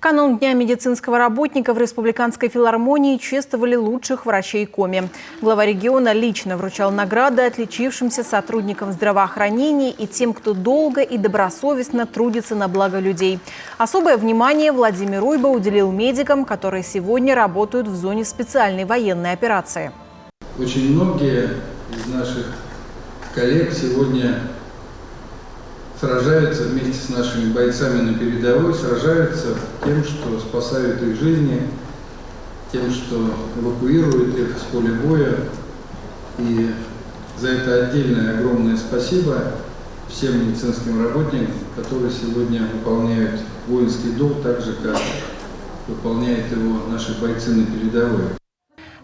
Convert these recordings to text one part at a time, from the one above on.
канун Дня медицинского работника в Республиканской филармонии чествовали лучших врачей Коми. Глава региона лично вручал награды отличившимся сотрудникам здравоохранения и тем, кто долго и добросовестно трудится на благо людей. Особое внимание Владимир Уйба уделил медикам, которые сегодня работают в зоне специальной военной операции. Очень многие из наших коллег сегодня сражаются вместе с нашими бойцами на передовой, сражаются тем, что спасают их жизни, тем, что эвакуируют их с поля боя. И за это отдельное огромное спасибо всем медицинским работникам, которые сегодня выполняют воинский долг так же, как выполняют его наши бойцы на передовой.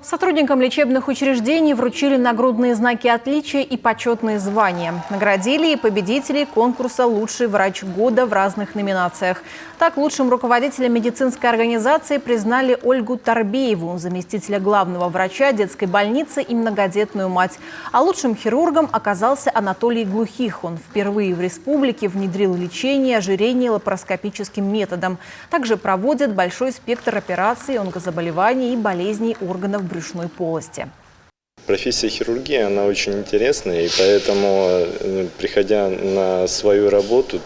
Сотрудникам лечебных учреждений вручили нагрудные знаки отличия и почетные звания. Наградили и победителей конкурса «Лучший врач года» в разных номинациях. Так, лучшим руководителем медицинской организации признали Ольгу Тарбееву, заместителя главного врача детской больницы и многодетную мать. А лучшим хирургом оказался Анатолий Глухих. Он впервые в республике внедрил лечение ожирения лапароскопическим методом. Также проводит большой спектр операций, онкозаболеваний и болезней органов брюшной полости. Профессия хирургии, она очень интересная, и поэтому, приходя на свою работу,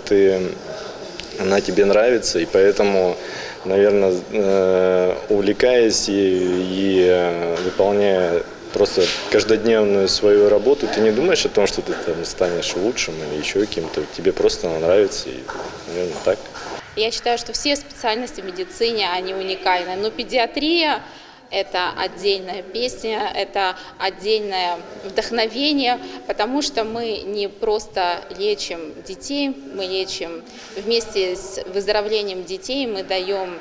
она тебе нравится, и поэтому, наверное, увлекаясь и выполняя просто каждодневную свою работу, ты не думаешь о том, что ты там станешь лучшим или еще кем-то, тебе просто она нравится, и, наверное, так. Я считаю, что все специальности в медицине, они уникальны, но педиатрия – это отдельная песня, это отдельное вдохновение, потому что мы не просто лечим детей, мы лечим вместе с выздоровлением детей, мы даем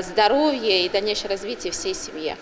здоровье и дальнейшее развитие всей семье.